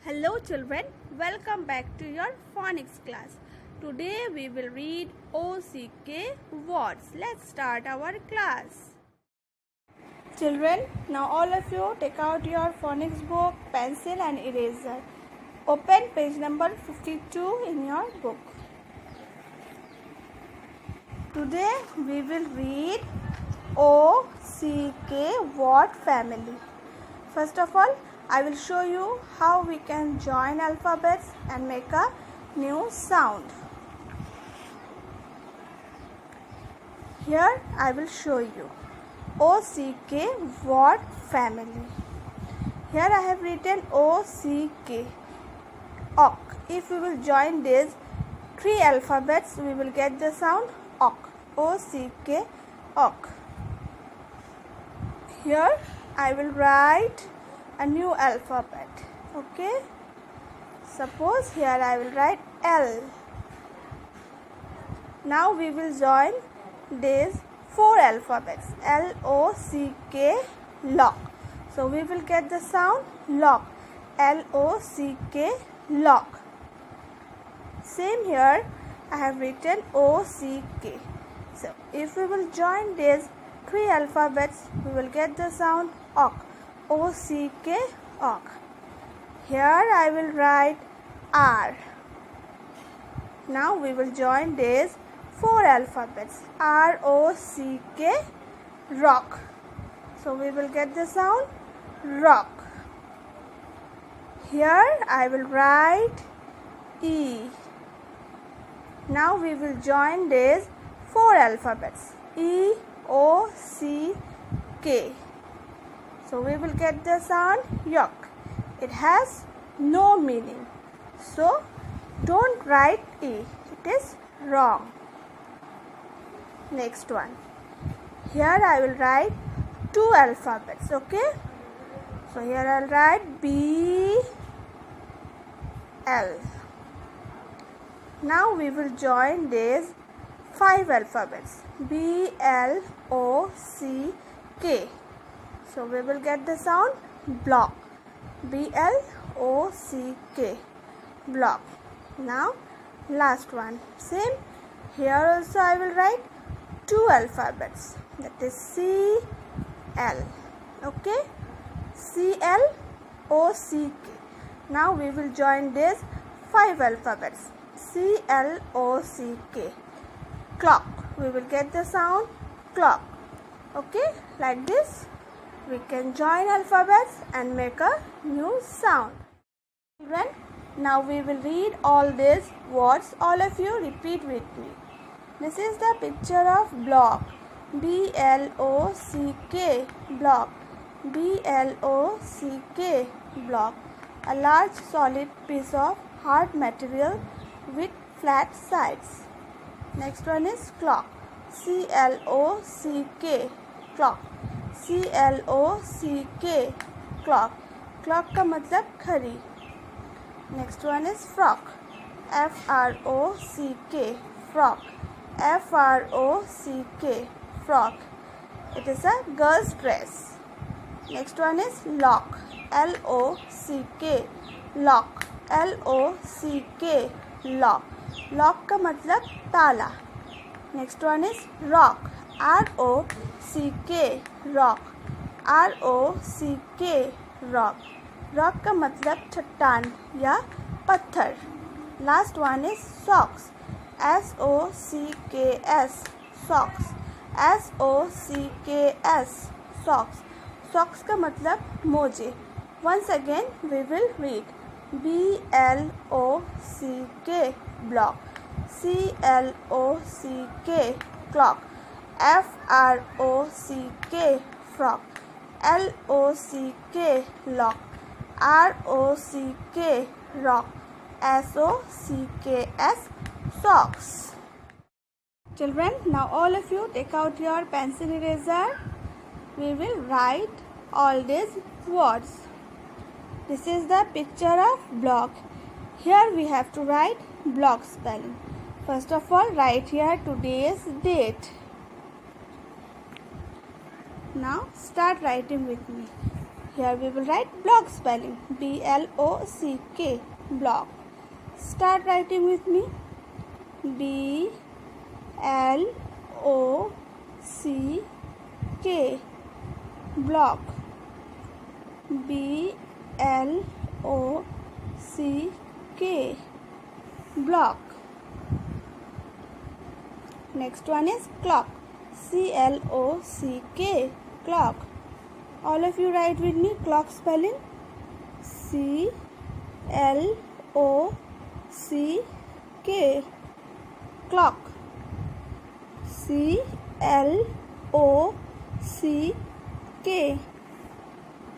Hello children, welcome back to your phonics class. Today we will read OCK words. Let's start our class. Children, now all of you take out your phonics book, pencil and eraser. Open page number 52 in your book. Today we will read OCK word family. First of all, I will show you how we can join alphabets and make a new sound. Here I will show you OCK word family. Here I have written OCK. Ok. If we will join these three alphabets, we will get the sound ok. OCK, ok. Here I will write a new alphabet. Okay, suppose here I will write L. Now we will join these four alphabets LOCK, lock. So we will get the sound lock. LOCK, lock. Same here I have written OCK. So if we will join these three alphabets, we will get the sound ok. OCK, ok. Here I will write R. Now we will join these four alphabets ROCK, rock. So we will get the sound rock. Here I will write E. Now we will join these four alphabets EOCK. So we will get the sound yok. It has no meaning. So don't write E. It is wrong. Next one. Here I will write two alphabets. Okay. So here I will write B, L. Now we will join these five alphabets BLOCK. So we will get the sound block. BLOCK, block. Now last one. Same. Here also I will write two alphabets. That is CL. Okay. CLOCK. Now we will join these five alphabets. CLOCK. Clock. We will get the sound clock. Okay. Like this, we can join alphabets and make a new sound. Children, now we will read all these words. All of you repeat with me. This is the picture of block. BLOCK, block. BLOCK, block. A large solid piece of hard material with flat sides. Next one is clock. CLOCK, clock. CLOCK, clock. Clock का मतलब घड़ी. Next one is frock. FROCK, frock. FROCK, frock. It is a girl's dress. Next one is lock. LOCK, lock. LOCK, lock. Lock का मतलब ताला. Next one is rock. ROCK, rock. ROCK, rock. Rock का मतलब चट्टान या पत्थर. Last one is socks. SOCKS, socks. SOCKS, socks. Socks का मतलब मोजे. Once again we will read BLOCK, block. CLOCK, clock. FROCK, frock. LOCK, lock. ROCK, rock. SOCKS, socks. Children, now all of you take out your pencil eraser. We will write all these words. This is the picture of block. Here we have to write block spelling. First of all, write here today's date. Now start writing with me. Here we will write block spelling. B-L-O-C-K. Block. Start writing with me. B-L-O-C-K. Block. B-L-O-C-K. Block. Next one is clock. C-L-O-C-K. Clock. All of you write with me clock spelling. C-L-O-C-K. Clock. C-L-O-C-K.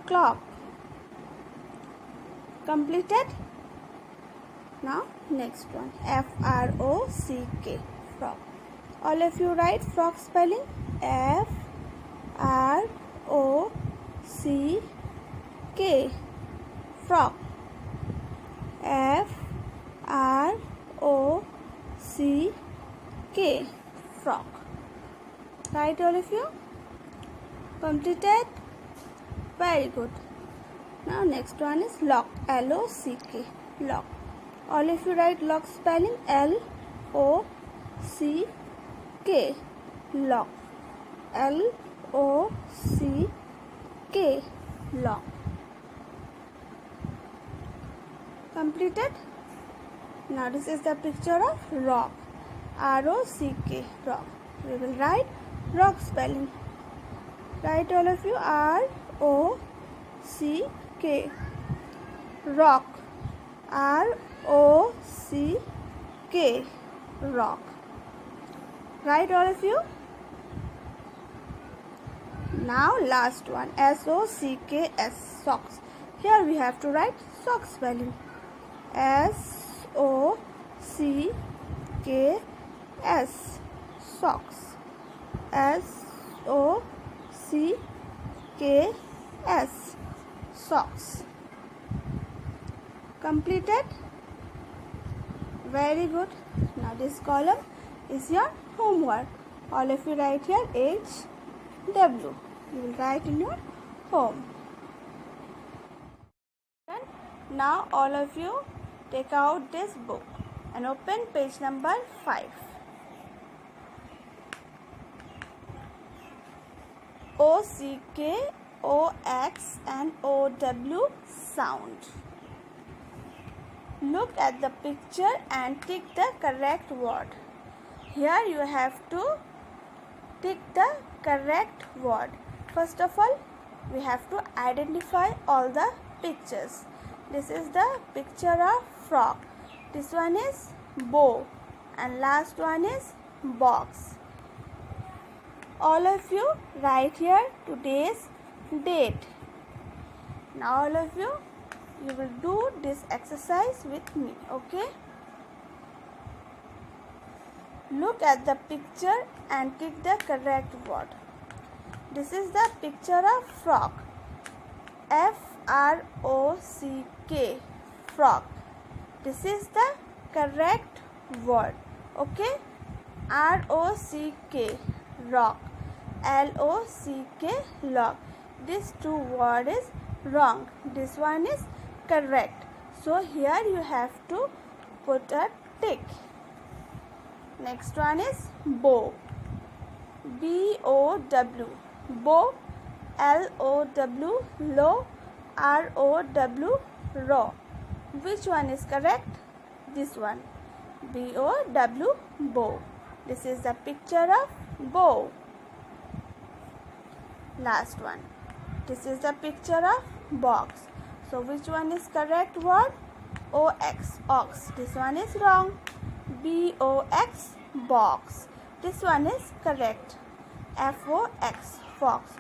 Clock. Completed? Now next one. F-R-O-C-K. Frog. All of you write frog spelling. F-R-O-C-K. Frog. F-R-O-C-K. Frog. Right, all of you? Completed? Very good. Now next one is lock. L-O-C-K. Lock. All of you write lock spelling. L-O-C-K. Lock. L-O-C-K. Lock. Completed? Now this is the picture of rock. R-O-C-K. Rock. We will write rock spelling. Write all of you. R-O-C-K. Rock. R-O-C-K. Rock. Write all of you. Now last one. S-O-C-K-S. Socks. Here we have to write sock spelling. S-O-C-K-S. Socks. S-O-C-K-S. Socks. Completed? Very good. Now this column is your homework. All of you write here H-W. You will write in your home. Now all of you take out this book and open page number 5. O-C-K, O-X and O-W sound. Look at the picture and tick the correct word. Here you have to tick the correct word. First of all, we have to identify all the pictures. This is the picture of frog. This one is bow. And last one is box. All of you write here today's date. Now all of you will do this exercise with me, okay? Look at the picture and tick the correct word. This is the picture of frog. F-R-O-C-K. Frog. This is the correct word, okay? R-O-C-K. Rock. L-O-C-K. Lock. This two word is wrong. This one is correct. So here you have to put a tick. Next one is bow. B-O-W. Bow. L-O-W. Low. R-O-W. Raw. Which one is correct? This one. B-O-W. Bow. This is the picture of bow. Last one. This is the picture of box. So which one is correct word? O-X. Ox. This one is wrong. B-O-X. Box. This one is correct. F-O-X. Fox.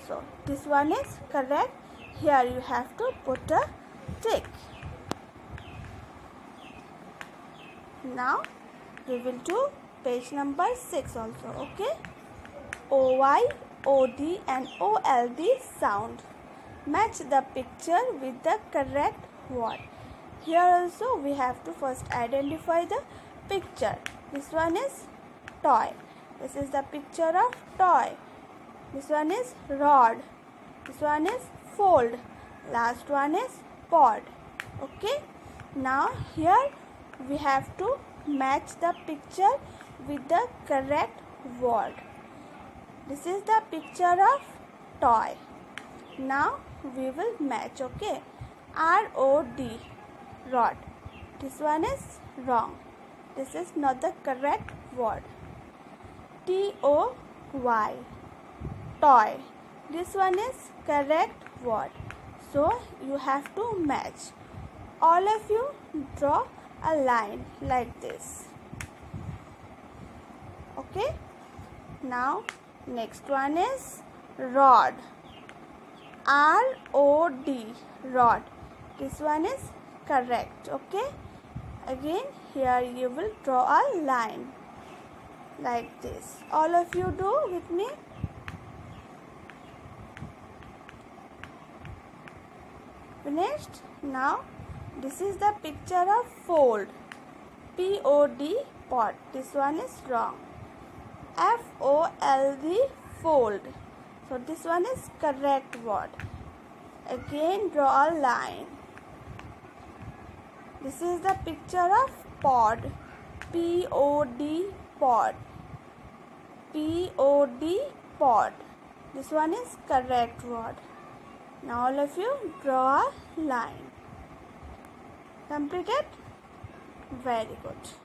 So this one is correct. Here you have to put a tick. Now we will do page number 6 also, okay? O-Y, O-D and O-L-D sound. Match the picture with the correct word. Here also we have to first identify the picture. This one is toy. This is the picture of toy. This one is rod. This one is fold. Last one is pod. Okay. Now here we have to match the picture with the correct word. This is the picture of toy. Now we will match. Okay. R-O-D, rod. This one is wrong. This is not the correct word. T-O-Y, toy. This one is correct word. So you have to match. All of you draw a line like this. Okay. Now next one is rod. R-O-D, rod. This one is correct. Okay. Again here you will draw a line like this. All of you do with me. Finished? Now this is the picture of fold. P-O-D, pot. This one is wrong. F-O-L-D, fold. So this one is correct word. Again draw a line. This is the picture of pod. P-O-D, pod. P-O-D, pod. This one is correct word. Now all of you draw a line. Completed? Very good.